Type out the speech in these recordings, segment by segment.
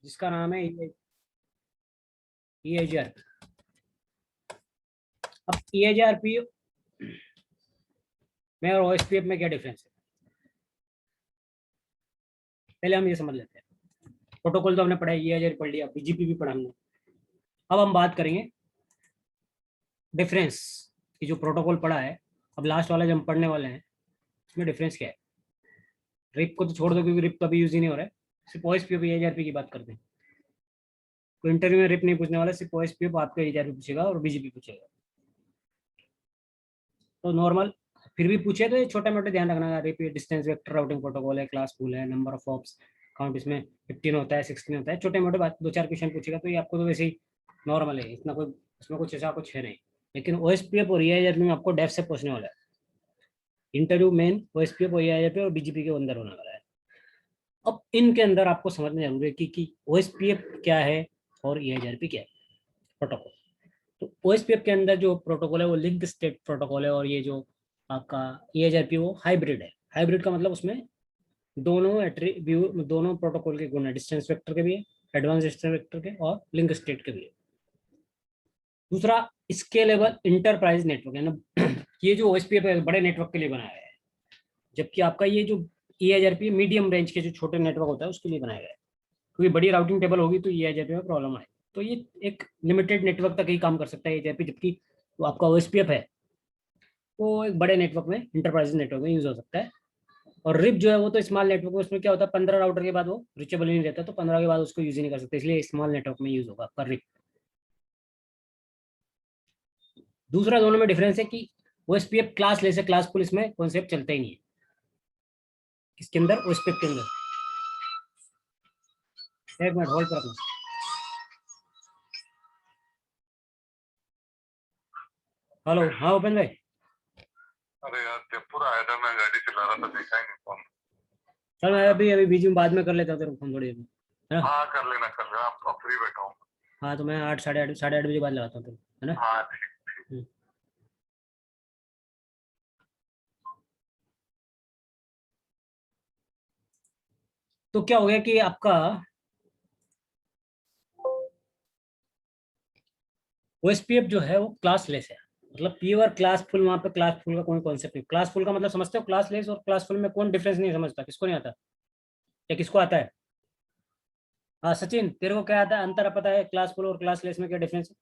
जिसका नाम है EIGRP। अब EIGRP में और OSPF में क्या डिफरेंस है, पहले हम ये समझ लेते हैं। प्रोटोकॉल तो हमने पढ़ा है, EIGRP पढ़ लिया, BGP भी पढ़ा हमने। अब हम बात करेंगे डिफरेंस की। जो प्रोटोकॉल पढ़ा है, अब लास्ट वाला जो हम पढ़ने वाले हैं उसमें डिफरेंस क्या है। रिप को तो छोड़ दो क्योंकि रिप कभी यूज ही नहीं हो रहा है, सिर्फ OSPF EIGRP की बात करते हैं। कोई इंटरव्यू में रिप नहीं पूछने वाला, सिर्फ OSPF आपका EIGRP पूछेगा और BGP पूछेगा। तो नॉर्मल फिर भी पूछे तो ये छोटा मोटा ध्यान रखना। RIP distance vector routing protocol है, क्लास फुल है, नंबर ऑफ हॉप्स काउंट इसमें 15 होता है, 16 होता है, छोटे मोटे बात 2-4 क्वेश्चन पूछेगा तो ये आपको तो वैसे ही नॉर्मल है, इतना कोई उसमें कुछ ऐसा कुछ है नहीं। लेकिन OSPF और EIGRP में आपको डेप्थ से पूछने वाला है। इंटरव्यू मेन OSPF और EIGRP और BGP के अंदर होने वाला है। अब इनके अंदर आपको समझना जरूरी है कि OSPF क्या है और EIGRP क्या है प्रोटोकॉल। तो OSPF के अंदर जो प्रोटोकॉल है वो लिंक स्टेट प्रोटोकॉल है, और ये जो आपका EIGRP वो हाइब्रिड है। हाइब्रिड का मतलब उसमें दोनों प्रोटोकॉल के गुण है, डिस्टेंस वेक्टर के भी है, एडवांस डिस्टेंस वेक्टर के, और लिंक स्टेट के भी है। दूसरा स्केलेबल इंटरप्राइज नेटवर्क है ना। ये जो OSPF है बड़े नेटवर्क के लिए बनाया गया है, जबकि आपका ये जो EIGRP मीडियम रेंज के जो छोटे नेटवर्क होता है उसके लिए बनाया गया है। क्योंकि बड़ी राउटिंग टेबल होगी तो EIGRP में प्रॉब्लम आए, तो ये एक लिमिटेड नेटवर्क तक ही काम कर सकता है EIGRP, जबकि तो आपका OSPF है वो एक बड़े नेटवर्क में, इंटरप्राइज नेटवर्क में यूज हो सकता है। और रिप जो है वो तो स्मॉल नेटवर्क में, उसमें क्या होता है 15 राउटर के बाद वो रिचेबल ही नहीं रहता, तो 15 के बाद उसको यूज ही नहीं कर सकते, इसलिए स्मॉल नेटवर्क में यूज होगा आपका रिप। दूसरा दोनों में डिफरेंस है कि OSPF क्लास लेस है, क्लास फुल इसमें कॉन्सेप्ट चलता ही नहीं है। इसके अंदर OSPF के अंदर, एक मिनट होल्ड पर रखना। हेलो, हाँ उपेंद्र भाई। अरे यार जयपुर आया था, मैं गाड़ी चला रहा था, देखा ही नहीं फोन। चल मैं अभी अभी बीच में बाद में कर लेता हूँ तेरे को फोन थोड़ी देर में, है ना। हाँ कर लेना आप फ्री बैठा हूँ। हाँ तो मैं 8 साढ़े आठ बजे बाद लगाता हूँ तेरे को, है ना। हाँ ठीक। हम्म। तो क्या हो गया कि आपका OSPF जो है वो क्लास लेस है, मतलब प्योर क्लास फुल। वहां पे क्लास फुल का कोई कॉन्सेप्ट नहीं। क्लास फुल का मतलब समझते हो, क्लास लेस और क्लास फुल में कौन डिफरेंस नहीं समझता, किसको नहीं आता या किसको आता है। हाँ सचिन, तेरे को क्या आता है, अंतर पता है क्लास फुल और क्लास लेस में क्या डिफरेंस है।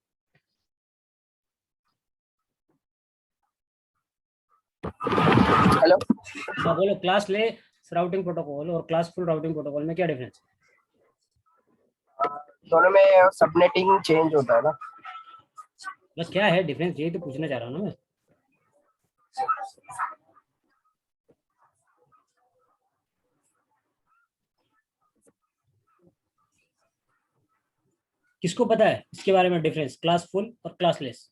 हेलो। हाँ बोलो, क्लास लेस राउटिंग प्रोटोकॉल और क्लास फुल राउटिंग प्रोटोकॉल में क्या डिफरेंस है। दोनों में सबनेटिंग चेंज होता है ना। बस क्या है डिफरेंस, यही तो पूछना चाह रहा हूँ ना मैं। किसको पता है इसके बारे में डिफरेंस, क्लास फुल और क्लास लेस।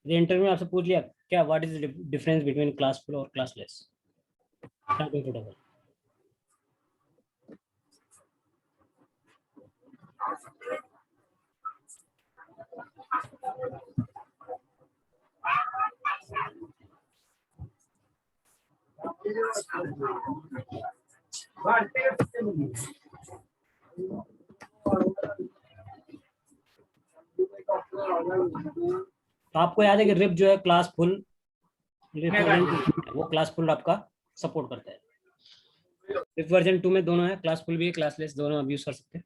ये इंटरव्यू में आपसे पूछ लिया क्या, what is difference between class full और क्लास लेस राउटिंग प्रोटोकॉल। तो आपको याद है कि रिप जो है क्लास फुल, वो क्लास फुल आपका सपोर्ट करता है। रिप वर्जन 2 में दोनों है, क्लास फुल भी है, क्लास लेस, दोनों आप यूज कर सकते हैं।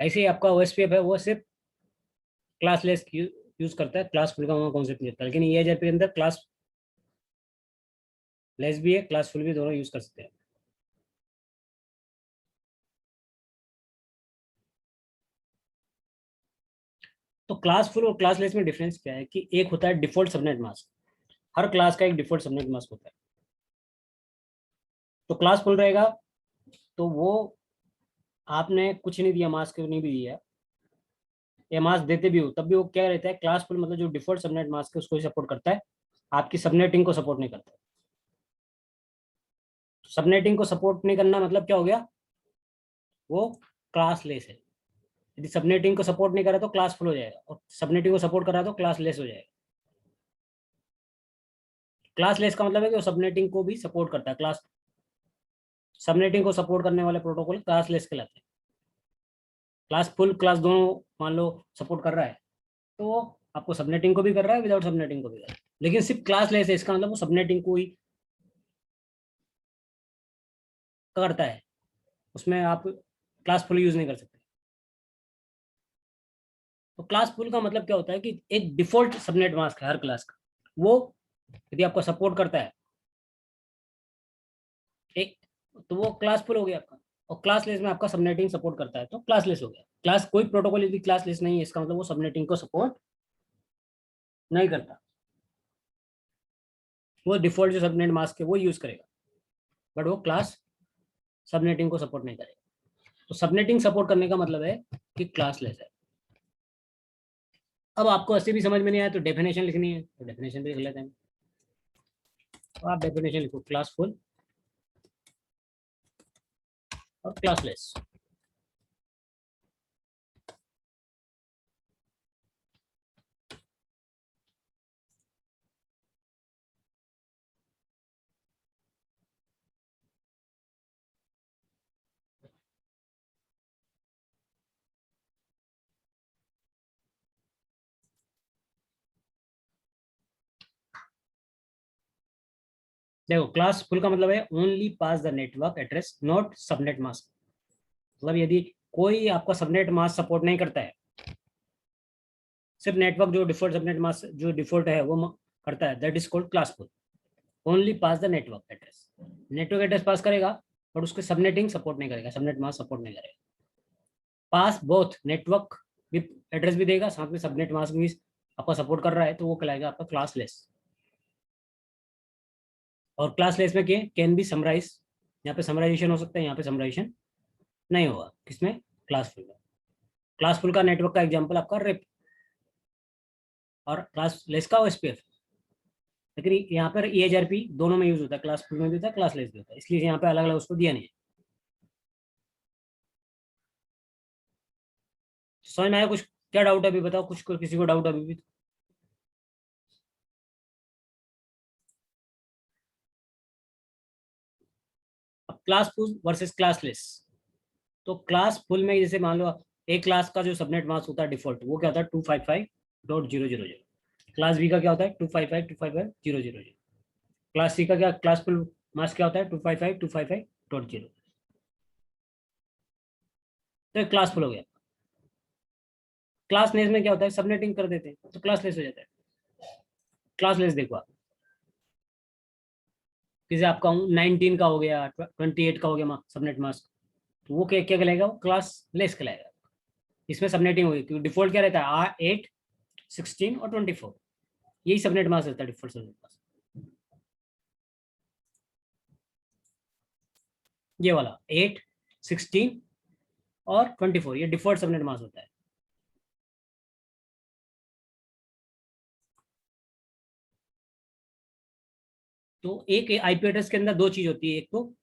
ऐसे ही आपका OSPF है वो सिर्फ क्लास लेस यूज करता है, क्लास फुल का वहाँ कॉन्सेप्ट नहीं होता। लेकिन EIGRP के अंदर क्लास लेस भी है, क्लास फुल भी, दोनों यूज कर सकते हैं। तो क्लास फुल और क्लास लेस में डिफरेंस क्या है कि एक होता है डिफॉल्ट सबनेट मास्क, हर क्लास का एक डिफॉल्ट सबनेट मास्क होता है। तो क्लास फुल रहेगा तो वो आपने कुछ नहीं दिया, मास्क नहीं भी दिया या मास्क देते भी हो तब भी वो क्या रहता है, क्लास फुल मतलब जो डिफॉल्ट सबनेट मास्क है उसको ही सपोर्ट करता है, आपकी सबनेटिंग को सपोर्ट नहीं करता। सबनेटिंग को सपोर्ट नहीं करना मतलब क्या हो गया, वो क्लास लेस है। यदि सबनेटिंग को सपोर्ट नहीं करा तो क्लास फुल हो जाएगा, और सबनेटिंग को सपोर्ट करा तो क्लास लेस हो जाएगा। क्लासलेस का मतलब है कि वो सबनेटिंग को भी सपोर्ट करता है। क्लास सबनेटिंग को सपोर्ट करने वाले प्रोटोकॉल क्लासलेस कहलाते हैं। क्लास फुल क्लास दोनों मान लो सपोर्ट कर रहा है, तो वो आपको सबनेटिंग को भी कर रहा है, विदाउट सबनेटिंग को भी कर रहा है। लेकिन सिर्फ क्लासलेस है, इसका मतलब वो सबनेटिंग को ही करता है, उसमें आप क्लास फुल यूज नहीं कर सकते। तो क्लास फुल का मतलब क्या होता है कि एक डिफॉल्ट सबनेट मास्क है हर क्लास का, वो यदि आपको सपोर्ट करता है एक, तो वो क्लास फुल हो गया आपका। और क्लासलेस में आपका सबनेटिंग सपोर्ट करता है तो क्लासलेस हो गया। क्लास कोई प्रोटोकॉल यदि क्लासलेस नहीं है, इसका मतलब वो सबनेटिंग को सपोर्ट नहीं करता। वो डिफॉल्ट जो सबनेट मास्क है वो यूज करेगा, बट वो क्लास सबनेटिंग को सपोर्ट नहीं करेगा। तो सबनेटिंग सपोर्ट करने का मतलब है कि क्लासलेस है। अब आपको ऐसे भी समझ में नहीं आया तो डेफिनेशन लिखनी है, तो डेफिनेशन भी लिख लेते हैं। तो आप डेफिनेशन लिखो, क्लासफुल और क्लासलेस। देखो क्लास फुल का मतलब है only pass the network address not subnet mask. मतलब यदि कोई आपका सबनेट मास्क सपोर्ट नहीं करता है, सिर्फ नेटवर्क जो डिफॉल्ट सबनेट मास्क जो डिफॉल्ट है वो करता है, that is called class full. Only pass the network address, network address पास करेगा और उसके सबनेटिंग सपोर्ट नहीं करेगा, सबनेट मास्क सपोर्ट नहीं करेगा। पास बोथ नेटवर्क एड्रेस भी देगा, साथ में सबनेट मास्क भी आपका सपोर्ट कर रहा है, तो वो कहलाएगा आपका क्लासलेस। और क्लासलेस में कैन बी समराइज, यहाँ पे समराइजेशन हो सकता है, यहाँ पे समराइजेशन नहीं होगा। किसमें? क्लासफुल में। क्लासफुल का नेटवर्क का एग्जांपल आपका रिप और क्लासलेस का ओएसपीएफ। लेकिन यहाँ पर ईएचआरपी दोनों में यूज होता है, क्लासफुल में भी होता है, क्लासलेस भी होता है, इसलिए यहाँ पे अलग अलग उसको दिया नहीं है। समझ में आया कुछ? क्या डाउट है अभी बताओ, कुछ को किसी को डाउट अभी भी? अब क्लास फुल वर्सेस क्लासलेस। तो क्लास फुल में जैसे मान लो एक क्लास का जो सबनेट मास्क होता है डिफॉल्ट, वो क्या होता है 255.000। क्लास बी का क्या होता है 255.255.000। क्लास सी का क्या क्लास फुल मास्क क्या होता है 255.255.0। तो क्लास फुल हो गया। क्लास लेस में क्या होता है सबनेटिंग कर देते हैं तो क्लासलेस हो जाता है। क्लासलेस देखो आप, जैसे आपका 19 का हो गया, 28 का हो गया सबनेट मास्क, तो वो क्या क्या कहलाएगा? वो क्लास लेस कहलाएगा। इसमें सबनेटिंग होगी क्योंकि डिफॉल्ट क्या रहता है 8, 16 और 24, यही सबनेट मास्क रहता है डिफॉल्ट सबनेट मास्क। ये वाला 8, 16 और 24 ये डिफॉल्ट सबनेट मास्क होता है। तो एक आईपी एड्रेस के अंदर दो चीज होती है, एक तो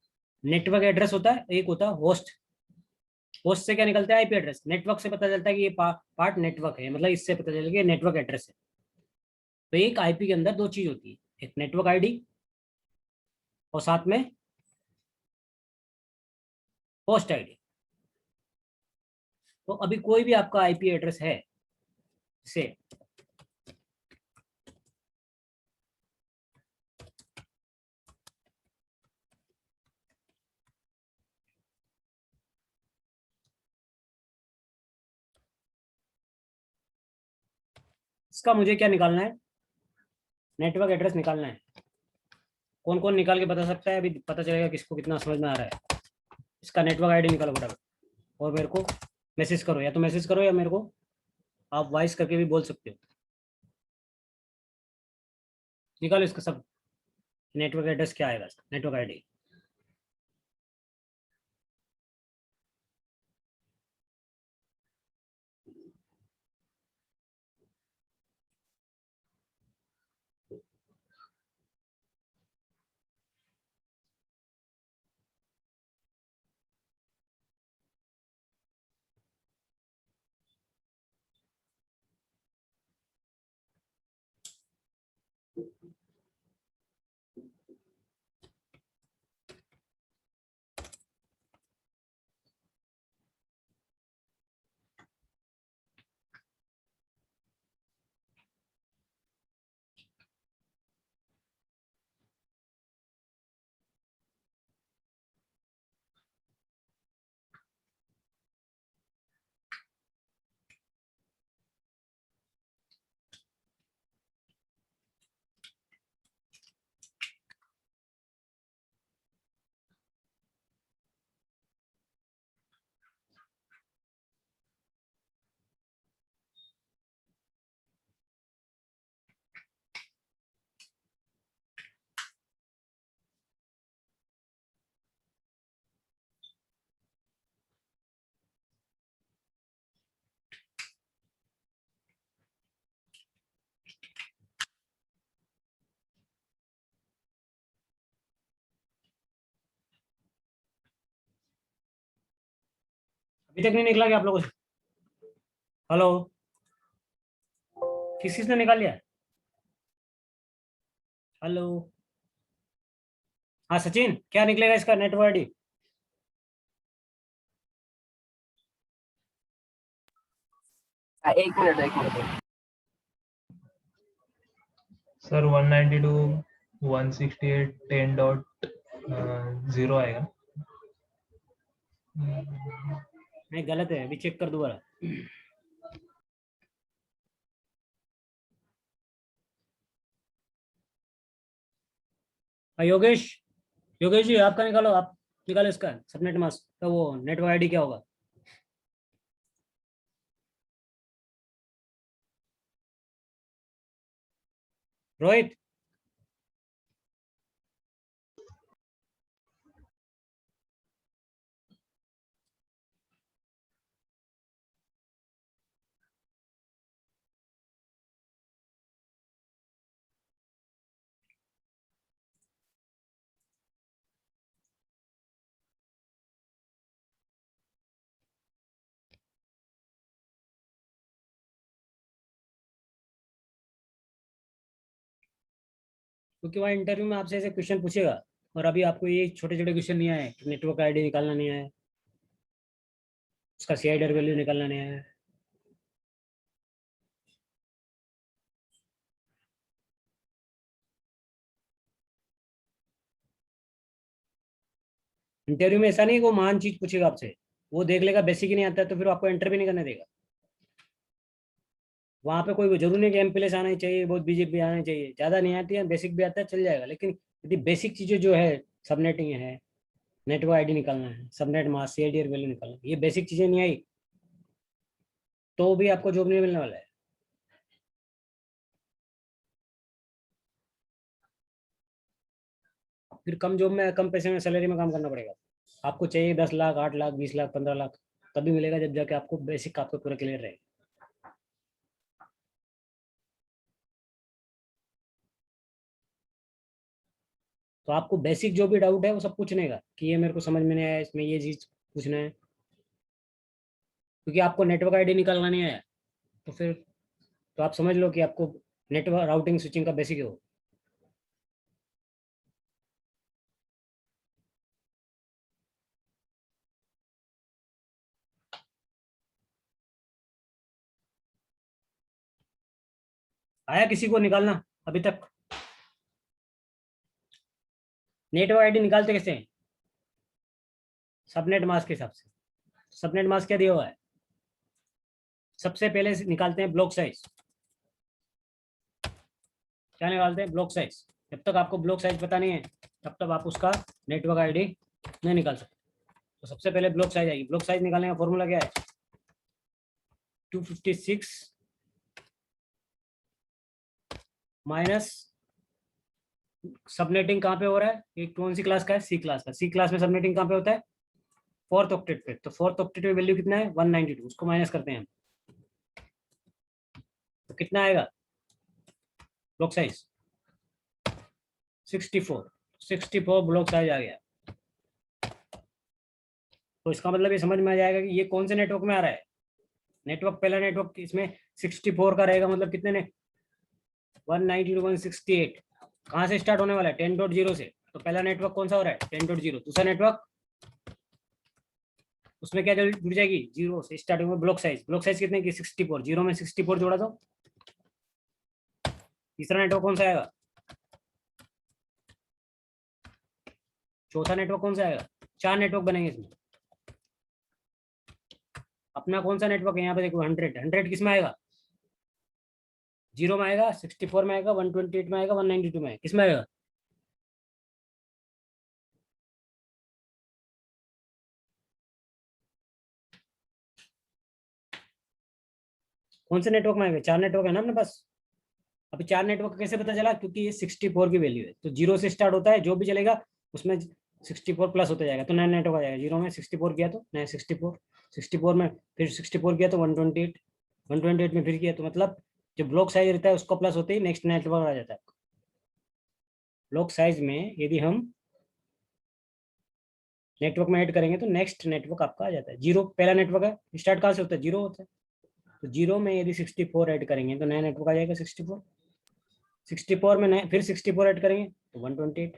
नेटवर्क एड्रेस होता है, एक होता है होस्ट। होस्ट से क्या निकलता है? IP address. नेटवर्क से पता चलता है कि ये पार्ट नेटवर्क है, मतलब इससे पता चलेगा कि नेटवर्क एड्रेस है। तो एक आईपी के अंदर दो चीज होती है, एक नेटवर्क आईडी और साथ में होस्ट आईडी। तो अभी कोई भी आपका आईपी एड्रेस है से इसका मुझे क्या निकालना है? नेटवर्क एड्रेस निकालना है। कौन कौन निकाल के बता सकता है? अभी पता चलेगा किसको कितना समझ में आ रहा है। इसका नेटवर्क आईडी निकालो फटाफट और मेरे को मैसेज करो, या तो मैसेज करो या मेरे को आप वॉइस करके भी बोल सकते हो। निकालो इसका सब, नेटवर्क एड्रेस क्या आएगा इसका, नेटवर्क आईडी। अभी तक नहीं निकला क्या आप लोगों से? हेलो, किसने निकाल लिया? हेलो, हाँ सचिन, क्या निकलेगा इसका नेटवर्क आईडी? एक मिनट एक मिनट। सर 192.168.10.0 आएगा। नहीं, गलत है, अभी चेक कर दोबारा। योगेश, योगेश जी आपका निकालो, आप निकालो इसका सबनेट मास्क का वो नेटवर्क आईडी क्या होगा? रोहित, क्योंकि वहाँ इंटरव्यू में आपसे ऐसे क्वेश्चन पूछेगा और अभी आपको ये छोटे छोटे क्वेश्चन नहीं आए, नेटवर्क आईडी निकालना नहीं आया, उसका सीआईडी वैल्यू निकालना नहीं आया। इंटरव्यू में ऐसा नहीं कि वो महान चीज पूछेगा आपसे, वो देख लेगा बेसिक ही नहीं आता है तो फिर आपको एंटर भी नहीं करने देगा। वहाँ पे कोई जरूरी नहीं कि एमपीएस आना ही चाहिए, बहुत बीजेपी आना ही चाहिए, ज्यादा नहीं आती है, बेसिक भी आता है चल जाएगा। लेकिन यदि बेसिक चीजें जो है, सबनेटिंग है, नेटवर्क आईडी निकालना है, सबनेट मास्क, सीआईडी वैल्यू निकालना है, ये बेसिक चीजें नहीं आई तो भी आपको जॉब नहीं मिलने वाला है। फिर कम जॉब में, कम पैसे में, सैलरी में काम करना पड़ेगा। आपको चाहिए 10 लाख, 8 लाख, 20 लाख, 15 लाख, तभी मिलेगा जब जाके आपको बेसिक आपको पूरा क्लियर रहेगा। तो आपको बेसिक जो भी डाउट है वो सब पूछने का कि ये मेरे को समझ में नहीं आया, इसमें ये चीज पूछना है। क्योंकि आपको नेटवर्क आईडी निकालना नहीं आया तो फिर तो आप समझ लो कि आपको नेटवर्क राउटिंग स्विचिंग का बेसिक है वो। आया किसी को निकालना अभी तक? नेटवर्क आईडी निकालते कैसे हैं? सबनेट मास्क के हिसाब से। सबनेट मास्क क्या दिया हुआ है? सबसे पहले निकालते हैं ब्लॉक साइज। क्या निकालते हैं? Block size. जब तक आपको ब्लॉक साइज पता नहीं है तब तक आप उसका नेटवर्क आईडी नहीं निकाल सकते। तो सबसे पहले ब्लॉक साइज आएगी। ब्लॉक साइज निकालने का फॉर्मूला क्या है? 256 माइनस सबनेटिंग कहाँ पे हो रहा है? एक कौन सी क्लास का है? सी क्लास का। सी क्लास में सबनेटिंग कहाँ पे होता है? फोर्थ ऑक्टेट पे। तो फोर्थ ऑक्टेट में वैल्यू कितना है? 192। उसको माइनस करते हैं हम, तो कितना आएगा ब्लॉक साइज? 64 ब्लॉक साइज आ गया। तो इसका मतलब ये समझ में आ जाएगा कि ये कौन से नेटवर्क में आ रहा है। नेटवर्क, पहला नेटवर्क इसमें 64 का रहेगा, मतलब कितने ने? 192 168। कहाँ से स्टार्ट होने वाला है? 10.0 से। तो पहला नेटवर्क कौन सा हो रहा है? 10.0। दूसरा नेटवर्क, उसमें क्या जुड़ जाएगी? 0 से स्टार्टिंग में। ब्लॉक साइज, ब्लॉक साइज कितने की? 64। 0 में 64 जोड़ा दो। तीसरा नेटवर्क कौन सा आएगा? चौथा नेटवर्क कौन सा आएगा? 4 नेटवर्क बनेंगे इसमें। अपना कौन सा नेटवर्क है यहाँ पे देखो? 100। 100 किस में आएगा? 0 में आएगा, 64 में आएगा, 128 में आएगा, 192 में आएगा। किस में आएगा? कौन से नेटवर्क में आएगा? 4 नेटवर्क है ना अपने पास। अभी 4 नेटवर्क कैसे पता चला? क्योंकि ये 64 की वैल्यू है, तो 0 से स्टार्ट होता है, जो भी चलेगा उसमें 64 प्लस होता जाएगा, तो नया नेटवर्क आ जाएगा। 0 में 64 किया तो नया 64, 64 में फिर 64 किया तो 128, 128 में फिर किया, तो मतलब जो ब्लॉक साइज रहता है उसको प्लस होते ही नेक्स्ट नेटवर्क आ जाता है। ब्लॉक साइज में यदि हम नेटवर्क में ऐड करेंगे तो नेक्स्ट नेटवर्क आपका आ जाता है। जीरो पहला नेटवर्क है, स्टार्ट कहाँ से होता है, जीरो होता है। तो जीरो में यदि 64 ऐड करेंगे तो नया नेटवर्क आ जाएगा 64। 64 में नया फिर 64 ऐड करेंगे तो 128,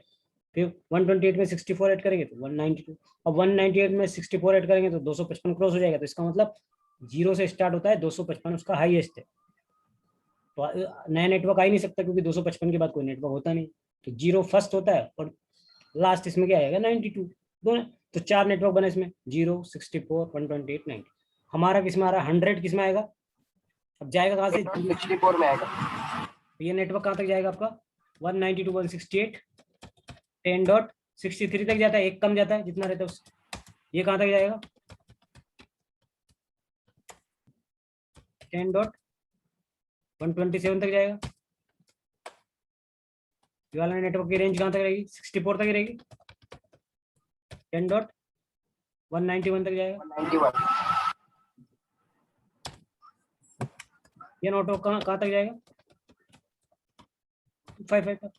फिर 128 में 64 ऐड करेंगे तो 192, और 198 में 64 ऐड करेंगे तो 255 क्रॉस हो जाएगा। तो इसका मतलब जीरो से स्टार्ट होता है, 255 उसका हाईएस्ट है। तो नया नेटवर्क आ ही नहीं सकता क्योंकि 255 के बाद कोई नेटवर्क होता नहीं। तो जीरो फर्स्ट होता है और लास्ट इसमें क्या आएगा 92 दोनों। तो 4 नेटवर्क बने इसमें, 0, 64, 128, 90। हमारा किस में आ रहा है, 100 किस में आएगा, अब जाएगा कहाँ से, 64 में आएगा। तो ये नेटवर्क कहाँ तक जाएगा आपका 192, 168, 10.63 तक जाता है, एक कम जाता है जितना रहता है उससे। ये कहाँ तक जाएगा 10.127 तक जाएगा। ये वाला नेटवर्क की रेंज कहाँ तक रहेगी, 64 तक रहेगी, 10.191 तक जाएगा। 91 ये नेटवर्क कहाँ तक जाएगा 55 तक।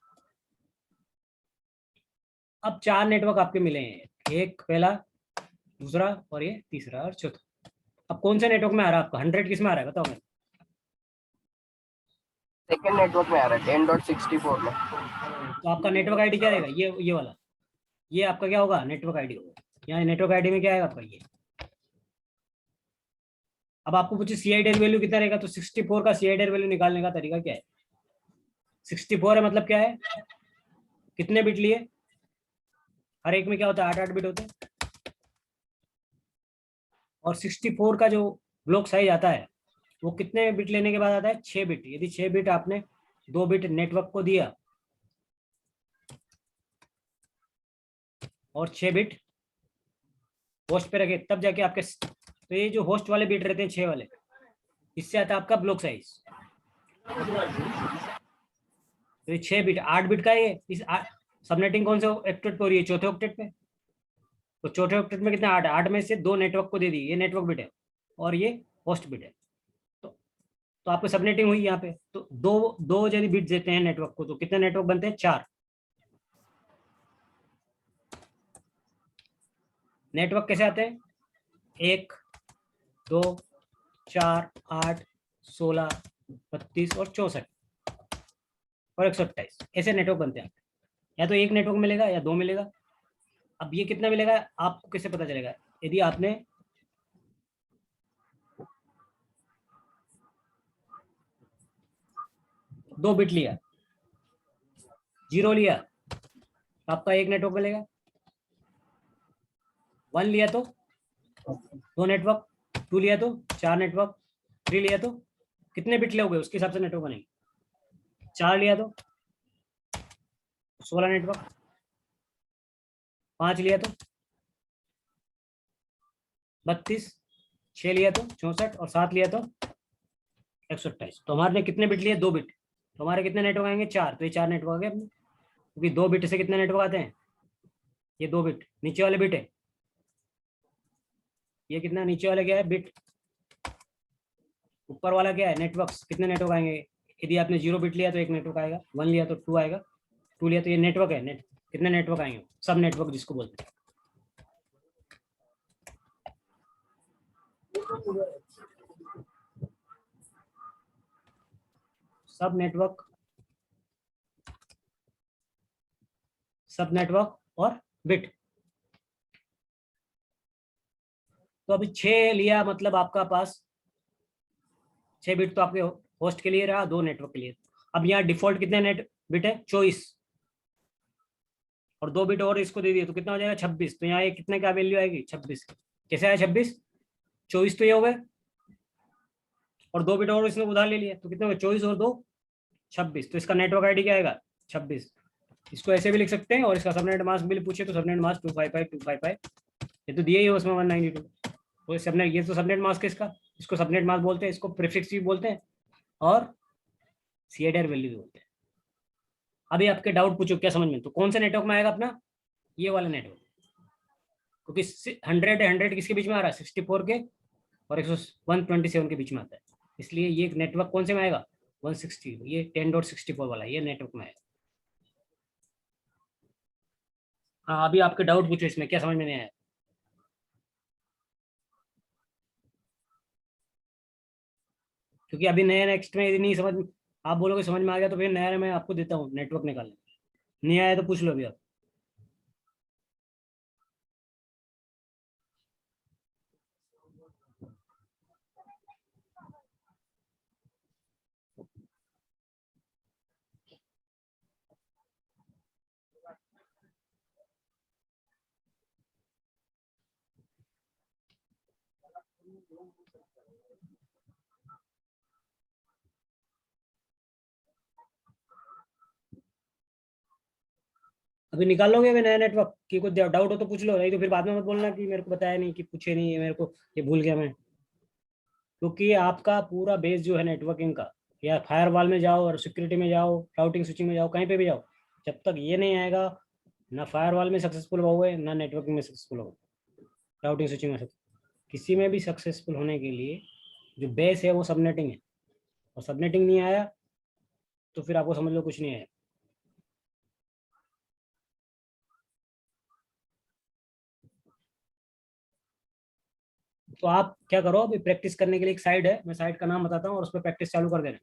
अब 4 नेटवर्क आपके मिले हैं, एक पहला, दूसरा और ये तीसरा और चौथा। अब कौन से नेटवर्क में आ रहा है आपका 100 किस में आ रहा है बताओ मैं। सेकंड नेटवर्क में आ रहा है 10.64 में। तो आपका नेटवर्क आईडी क्या रहेगा, ये वाला, ये आपका क्या होगा नेटवर्क आईडी होगा। यहाँ नेटवर्क आईडी में क्या आएगा आपका ये। अब आपको पूछे CIDR वैल्यू कितना रहेगा, तो 64 का CIDR वैल्यू निकालने का तरीका क्या है। 64 है मतलब क्या है, कितने बिट लिए, हर एक में क्या होता है 8 बिट होते हैं। और 64 का जो ब्लॉक साइज आता है वो कितने बिट लेने के बाद आता है 6 बिट। यदि 6 बिट आपने 2 बिट नेटवर्क को दिया और 6 बिट होस्ट पे रखे तब जाके आपके, तो ये जो होस्ट वाले बिट रहते हैं 6 वाले, इससे आता है आपका ब्लॉक साइज। तो ये 6 बिट 8 बिट का ये इस सबनेटिंग कौन से ऑक्टेट पे हो रही है, चौथे ऑक्टेट पे। तो चौथे ऑक्टेट में कितना 8, 8 में से 2 नेटवर्क को दे दी, ये नेटवर्क बिट है और ये होस्ट बिट है। तो आपको सबनेटिंग हुई यहाँ पे, तो दो यदि बिट देते हैं नेटवर्क को तो कितने नेटवर्क बनते हैं 4। नेटवर्क कैसे आते हैं 1, 2, 4, 8, 16, 32 और 64 और 128 ऐसे नेटवर्क बनते हैं। या तो एक नेटवर्क मिलेगा या 2 मिलेगा। अब ये कितना मिलेगा आपको कैसे पता चलेगा, यदि आपने दो बिट लिया, 0 लिया तो आपका एक नेटवर्क मिलेगा, 1 लिया तो 2 नेटवर्क, 2 लिया तो 4 नेटवर्क, 3 लिया तो कितने बिट लोगे उसके हिसाब से नेटवर्क बनेंगे। 4 लिया तो 16 नेटवर्क, 5 लिया तो 32, 6 लिया तो 64 और 7 लिया तो 128। तो हमारे कितने बिट लिए 2 बिट, तो हमारे कितने नेटवर्क आएंगे 4। तो ये 4 नेटवर्क आ गए अपने, क्योंकि 2 बिट से कितने नेटवर्क आते हैं, ये 2 बिट नीचे वाले बिट है, ये कितना नीचे वाला क्या है बिट, ऊपर वाला क्या है नेटवर्क्स, कितने नेटवर्क आएंगे। यदि आपने 0 बिट लिया तो एक नेटवर्क आएगा, 1 लिया तो 2 आएगा, 2 लिया तो ये नेटवर्क है, कितने नेटवर्क आएंगे, सब नेटवर्क जिसको बोलते हैं। सब नेटवर्क और बिट। तो अभी 6 लिया मतलब आपका पास 6 बिट तो आपके होस्ट के लिए रहा, 2 नेटवर्क के लिए। अब यहाँ डिफॉल्ट कितने नेट बिट है 24 और 2 बिट और इसको दे दिए तो कितना हो जाएगा 26। तो यहाँ ये कितने का वैल्यू आएगी 26। कैसे आया 26, 24 तो ये हो गए और 2 बिट और इसने उधार ले लिया तो कितने हो गए 24 और 2 26। तो इसका नेटवर्क आईडी क्या आएगा 26। इसको ऐसे भी लिख सकते हैं और इसका सबनेट मास्क भी पूछे तो सबनेट मास्क 255 ये तो दिया ही है उसमें 192। तो सबनेट, ये तो सबनेट मास्क है इसको सबनेट मास्क बोलते हैं, इसको प्रीफिक्स भी बोलते हैं और CIDR वैल्यू भी बोलते हैं। अभी आपके डाउट पूछो क्या समझ में, तो कौन से नेटवर्क में आएगा अपना ये वाला नेटवर्क, क्योंकि 100 किसके बीच में आ रहा है 64 के और 127 के बीच में आता है, इसलिए ये नेटवर्क कौन से में आएगा 160, ये 10.64 वाला ये नेटवर्क में आएगा। हाँ अभी आपके डाउट पूछो इसमें क्या समझ में नहीं आया। क्योंकि अभी नया नेक्स्ट में यदि नहीं समझ, आप बोलोगे समझ में आ गया तो फिर नया मैं आपको देता हूँ नेटवर्क निकालने, नहीं आया तो पूछ लो अभी आप। अभी निकाल लोगे अभी नया नेटवर्क की, कुछ डाउट हो तो पूछ लो, नहीं तो फिर बाद में मत बोलना कि मेरे को बताया नहीं, कि पूछे नहीं, मेरे को ये भूल गया मैं। क्योंकि आपका पूरा बेस जो है नेटवर्किंग का, या फायरवॉल में जाओ और सिक्योरिटी में जाओ, राउटिंग स्विचिंग में जाओ, कहीं पे भी जाओ, जब तक ये नहीं आएगा, ना फायरवॉल में सक्सेसफुल होगे ना नेटवर्किंग में सक्सेसफुल होगे, राउटिंग स्विचिंग में किसी में भी सक्सेसफुल होने के लिए जो बेस है वो सबनेटिंग है, और सबनेटिंग नहीं आया तो फिर आपको समझ लो कुछ नहीं आया। तो आप क्या करो, अभी प्रैक्टिस करने के लिए एक साइट है, मैं साइट का नाम बताता हूँ और उस पर प्रैक्टिस चालू कर देना।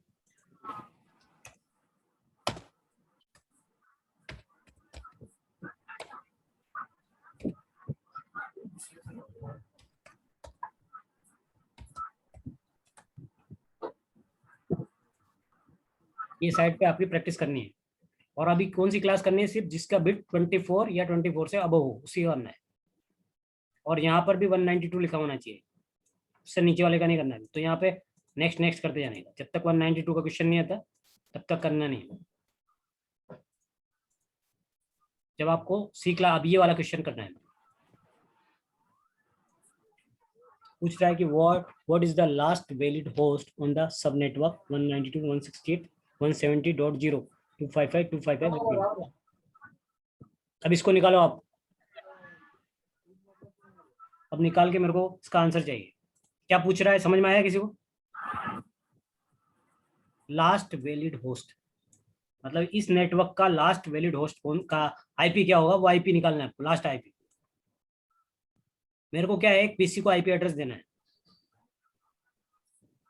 ये साइट पे आपकी प्रैक्टिस करनी है, और अभी कौन सी क्लास करनी है, सिर्फ जिसका बिट 24 या 24 से अबव हो उसी करना है, और यहाँ पर भी 192 लिखा होना चाहिए, उससे नीचे वाले का नहीं करना है। तो यहाँ पे नेक्स्ट नेक्स्ट करते जाने का, जब तक 192 का क्वेश्चन नहीं आता तब तक करना नहीं। जब आपको सी क्लास अब ये वाला क्वेश्चन करना है, पूछ रहा है कि what is the last valid host on the sub network 192.168.170.0.255.255। अब इसको निकालो आप, अब निकाल के मेरे को इसका आंसर चाहिए। क्या पूछ रहा है, समझ में आया किसी को? लास्ट वैलिड होस्ट मतलब इस नेटवर्क का लास्ट वैलिड होस्ट कौन का आईपी क्या होगा, वो आईपी निकालना है आपको, लास्ट आईपी। मेरे को क्या है, एक पीसी को आईपी एड्रेस देना है,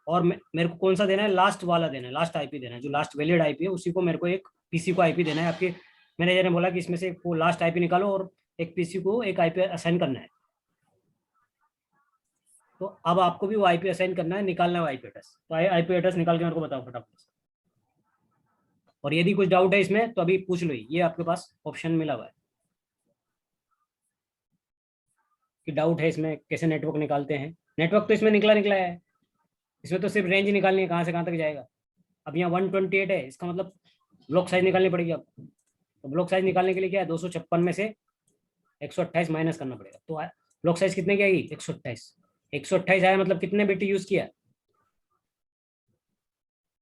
और मेरे को कौन सा देना है, लास्ट वाला देना है, लास्ट आईपी देना है, जो लास्ट वैलिड आईपी है उसी को मेरे को एक पीसी को आईपी देना है। आपके मैनेजर ने बोला कि इसमें से वो लास्ट आईपी निकालो और एक पीसी को एक आईपी असाइन करना है। तो अब आपको भी वो आईपी असाइन करना है, निकालना है आईपी एड्रेस। तो आईपी एड्रेस निकाल के मेरे को बताओ फटाफट से। और यदि कुछ डाउट है इसमें तो अभी पूछ लो, ये आपके पास ऑप्शन मिला हुआ है कि डाउट है इसमें कैसे नेटवर्क निकालते हैं। नेटवर्क तो इसमें निकला निकला है, इसमें तो सिर्फ रेंज निकालनी है कहाँ से कहाँ तक जाएगा। अब यहाँ 128 है, इसका मतलब ब्लॉक साइज निकालनी पड़ेगी आपको। तो ब्लॉक साइज निकालने के लिए क्या है, 256 में से 128 माइनस करना पड़ेगा। तो ब्लॉक साइज कितने की आएगी, 128। 128 आया मतलब कितने बिट यूज किया।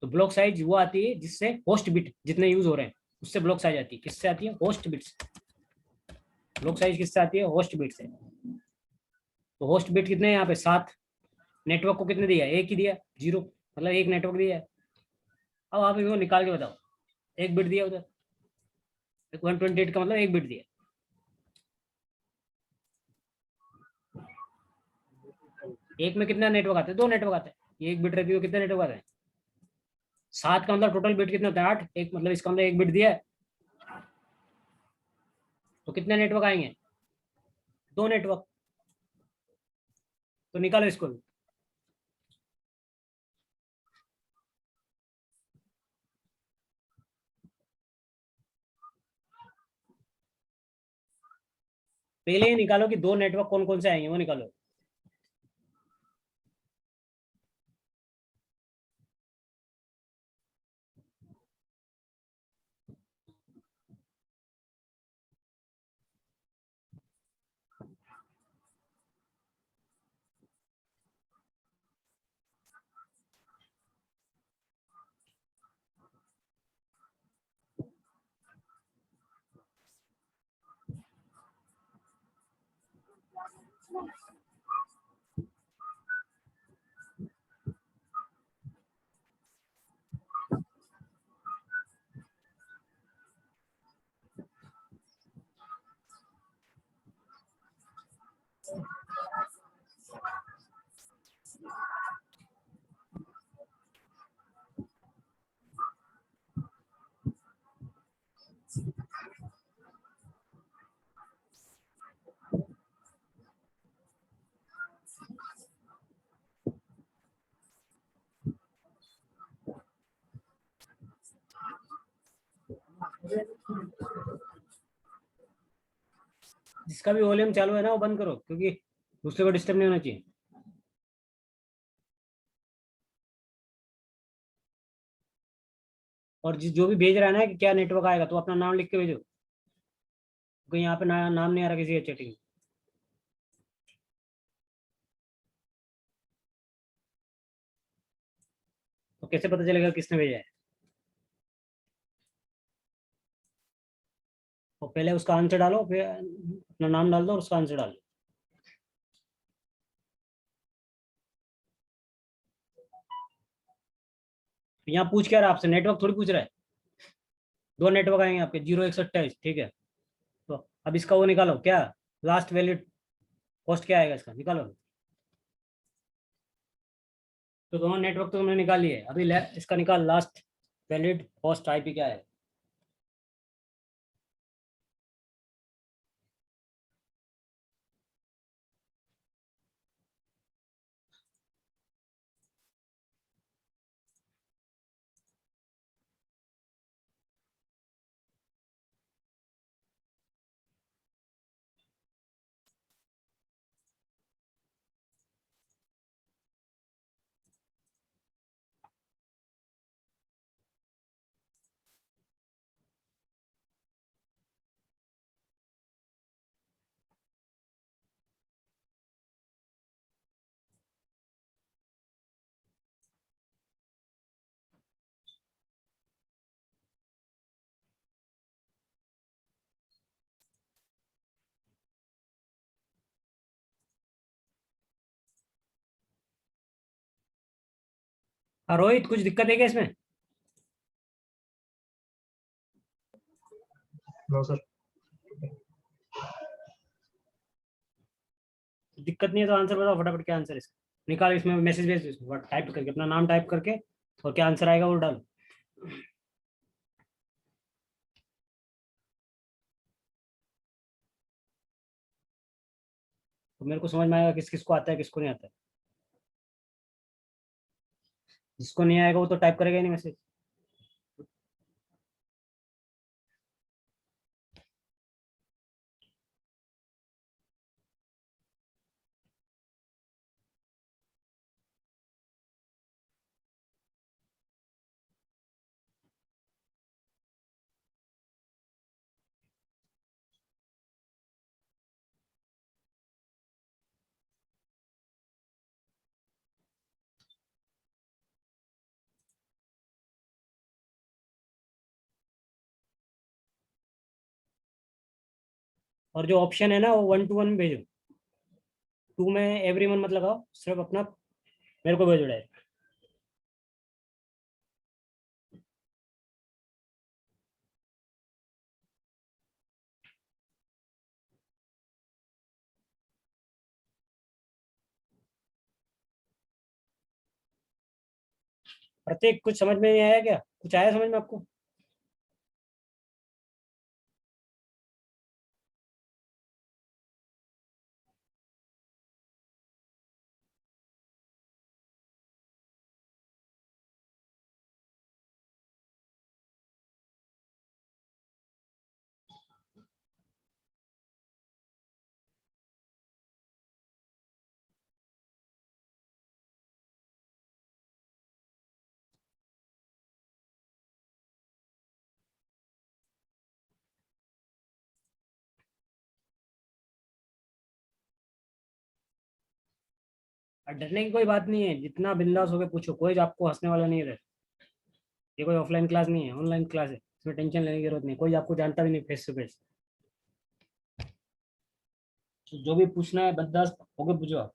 तो ब्लॉक साइज वो आती है जिससे होस्ट बिट जितने यूज हो रहे हैं उससे ब्लॉक साइज आती है। किससे आती है, होस्ट बिट से। ब्लॉक साइज किससे आती है, होस्ट बिट से। तो होस्ट बिट कितने हैं यहाँ पे, 7। नेटवर्क को कितने दिया, एक ही दिया, 0, मतलब एक नेटवर्क दिया है। अब आप इनको निकाल के बताओ, एक बिट दिया उधर, 128 का मतलब एक बिट दिया। एक में कितना नेटवर्क आते हैं, 2 नेटवर्क आते हैं। ये एक बिट रहती है तो कितने नेटवर्क आते हैं, 7 का मतलब टोटल बिट कितने होते हैं, 8। एक मतलब इसका मतलब एक बिट दिया है तो कितने नेटवर्क आएंगे, 2 नेटवर्क। तो निकालो इसको भी। पहले ही निकालो कि 2 नेटवर्क कौन कौन से आएंगे, वो निकालो। जिसका भी वॉल्यूम चालू है ना वो बंद करो, क्योंकि दूसरे को डिस्टर्ब नहीं होना चाहिए। और जो भी भेज रहा है ना कि क्या नेटवर्क आएगा, तो अपना नाम लिख के भेजो, क्योंकि यहाँ पे नाम नहीं आ रहा किसी का चैटिंग। तो कैसे पता चलेगा किसने भेजा है? तो पहले उसका आंसर डालो, फिर अपना नाम डाल दो और उसका आंसर डालो। यहाँ पूछ क्या रहा है आपसे? नेटवर्क थोड़ी पूछ रहा है। दो नेटवर्क आएंगे आपके, 0 128, ठीक है। तो अब इसका वो निकालो, क्या लास्ट वैलिड कॉस्ट क्या आएगा इसका, निकालो। तो दोनों नेटवर्क तो तुमने निकाल लिए, अभी इसका निकाल लास्ट वैलिड कॉस्ट आईपी क्या है। हाँ रोहित, कुछ दिक्कत है क्या इसमें? No sir. दिक्कत नहीं है तो आंसर बताओ फटाफट, क्या आंसर इसका निकाल। इसमें मैसेज भेज दो, टाइप करके अपना नाम टाइप करके, और क्या आंसर आएगा वो डालो। तो मेरे को समझ में आएगा किस किस को आता है, किसको नहीं आता है। जिसको नहीं आएगा वो तो टाइप करेगा ही नहीं मैसेज। और जो ऑप्शन है ना वो 1 to 1 भेजो, 2 में एवरीवन मत लगाओ, सिर्फ अपना मेरे को भेजो डायरेक्ट। प्रत्येक कुछ समझ में नहीं आया क्या? कुछ आया समझ में आपको? और डरने की कोई बात नहीं है, जितना बिंदास होकर पूछो, कोई आपको हंसने वाला नहीं रहे। ये कोई ऑफलाइन क्लास नहीं है, ऑनलाइन क्लास है, इसमें टेंशन लेने की जरूरत नहीं, कोई आपको जानता भी नहीं फेस टू फेस। जो भी पूछना है बिंदास होके पूछो आप।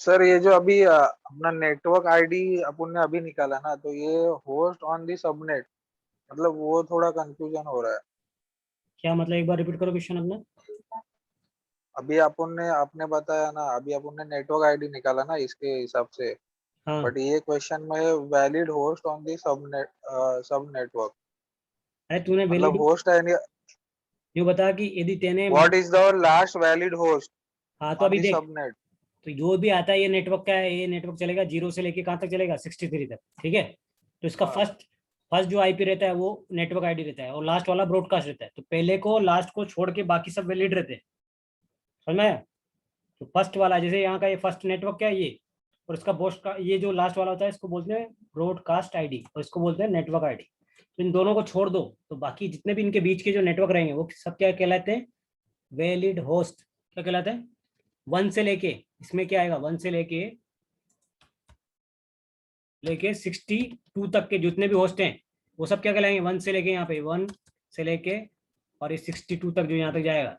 सर ये जो अभी अपना नेटवर्क आईडी अपन ने अभी निकाला ना, तो ये होस्ट ऑन दी सबनेट, मतलब वो थोड़ा कंफ्यूजन हो रहा है। क्या मतलब, एक बार रिपीट करो क्वेश्चन अपना। अभी आपने बताया ना, अभी अपन ने नेटवर्क आईडी निकाला ना इसके हिसाब से, हाँ बट ये क्वेश्चन में वैलिड होस्ट ऑन दी सब नेटवर्क, अरे तूने मतलब वैलिड होस्ट है, यूँ बता कि यदि तेने what is the last valid host हाँ तो ऑन अभी दी देख, सबनेट। तो जो भी आता है ये नेटवर्क क्या है, ये नेटवर्क चलेगा 0 से लेके कहाँ तक चलेगा, 63 तक, ठीक है। तो इसका हाँ फर्स्ट फर्स्ट जो आईपी रहता है वो नेटवर्क आईडी रहता है, और लास्ट वाला ब्रॉडकास्ट रहता है। तो पहले को लास्ट को छोड़ के बाकी सब वैलिड रहते हैं, समझ में आया? तो फर्स्ट वाला जैसे यहाँ का ये फर्स्ट नेटवर्क क्या है ये, और इसका बोस्ट का ये जो लास्ट वाला होता है इसको बोलते हैं ब्रॉडकास्ट आईडी, और इसको बोलते हैं नेटवर्क आईडी। तो इन दोनों को छोड़ दो तो बाकी जितने भी इनके बीच के जो नेटवर्क रहेंगे वो सब क्या कहलाते हैं, वैलिड होस्ट। क्या कहलाते हैं? 1 से लेके, इसमें क्या आएगा, 1 से लेके 62 तक के जितने भी होस्ट हैं वो सब क्या कहलाएंगे, 1 से लेके यहाँ पे 1 से लेके और ये 62 तक जो यहाँ तक जाएगा,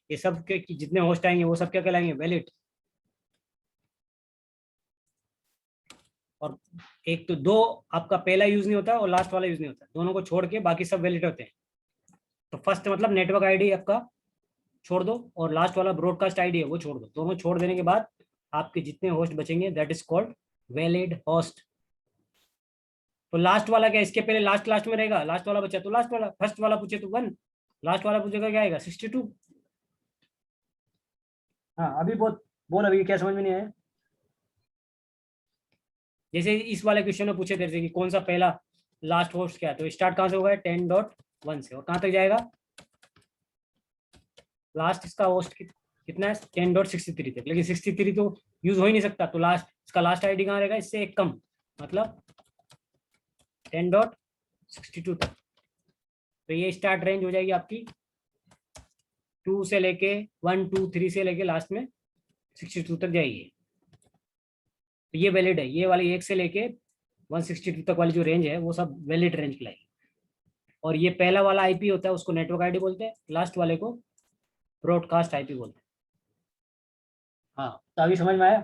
ये सब के जितने होस्ट आएंगे वो सब क्या कहलाएंगे, वैलिड। और एक तो दो आपका पहला यूज नहीं होता और लास्ट वाला यूज नहीं होता, दोनों को छोड़ के बाकी सब वैलिड होते हैं। तो फर्स्ट मतलब नेटवर्क आईडी आपका छोड़ दो, और लास्ट वाला ब्रॉडकास्ट आईडी है वो छोड़ दो। दोनों छोड़ देने के बाद आपके जितने होस्ट बचेंगे that is called valid host. तो लास्ट वाला क्या, इसके पहले लास्ट लास्ट में रहेगा, लास्ट वाला बचा तो लास्ट वाला, फर्स्ट वाला पूछे तो 1, लास्ट वाला पूछेगा क्या आएगा 62। हाँ अभी बोल अभी क्या समझ में नहीं आया? जैसे इस वाले क्वेश्चन में पूछे तेरे से कि कौन सा पहला लास्ट होस्ट क्या है, तो स्टार्ट कहाँ से होगा, 10.1 से, और कहाँ तक जाएगा, लास्ट इसका होस्ट कितना है 10.63 तक। लेकिन 63 तो यूज हो ही नहीं सकता, तो लास्ट इसका लास्ट आईडी कहाँ रहेगा, इससे एक कम, मतलब 10.62 तक। तो ये स्टार्ट रेंज हो जाएगी आपकी 2 से लेके 1 2 3 से लेके लास्ट में 62 तक जाएगी। तो ये वैलिड है, ये वाली 1 से लेके 162 तक वाली जो रेंज है वो सब वैलिड रेंज कहलाएगी। और ये पहला वाला आईपी होता है उसको नेटवर्क आईडी बोलते हैं, लास्ट वाले को ब्रॉडकास्ट आईपी बोलते हैं। हाँ तो अभी समझ में आया?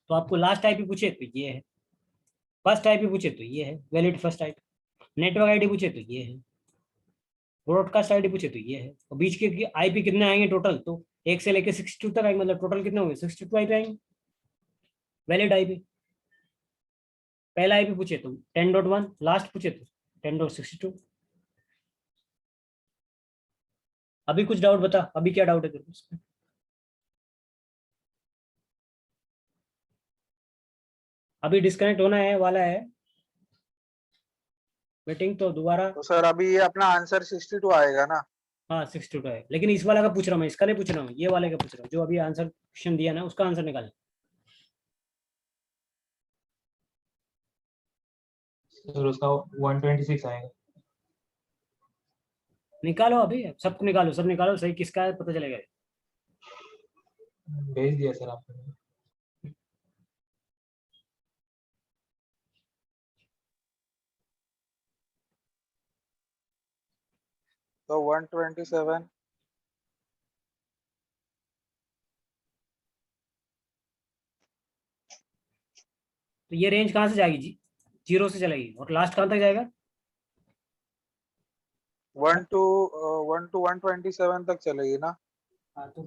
तो आपको लास्ट आईपी पूछे तो ये है, फर्स्ट आईपी पूछे तो ये है valid first IP, network ID पूछे तो ये है, ब्रॉडकास्ट आईडी पूछे तो ये है, और बीच के आईपी कितने आएंगे टोटल, तो 1 से लेके 62 तक आएंगे, मतलब टोटल कितने होंगे 62 आईपी आएंगे वैलिड आईपी। पहला आईपी पूछे तो 10.1, लास्ट पूछे तो 10.62। अभी कुछ डाउट बता, अभी क्या डाउट है तेरे को? अभी डिस्कनेक्ट होना है वाला है मीटिंग, तो दोबारा। तो सर अभी ये अपना आंसर 62 आएगा ना। हाँ 62 है, लेकिन इस वाला का पूछ रहा हूँ मैं, इसका नहीं पूछ रहा हूँ, ये वाले का पूछ रहा हूँ जो अभी आंसर क्वेश्चन दिया ना उसका आंसर निकाल। सर उसका 126 आएगा। निकालो अभी, सबको निकालो, सब निकालो, सही किसका है पता चलेगा। भेज दिया सर आपने। तो 127, तो ये रेंज कहाँ से जाएगी जी, 0 से चलेगी, और लास्ट कहाँ तक जाएगा, 1 to 127 तक चलेगी ना। हाँ तो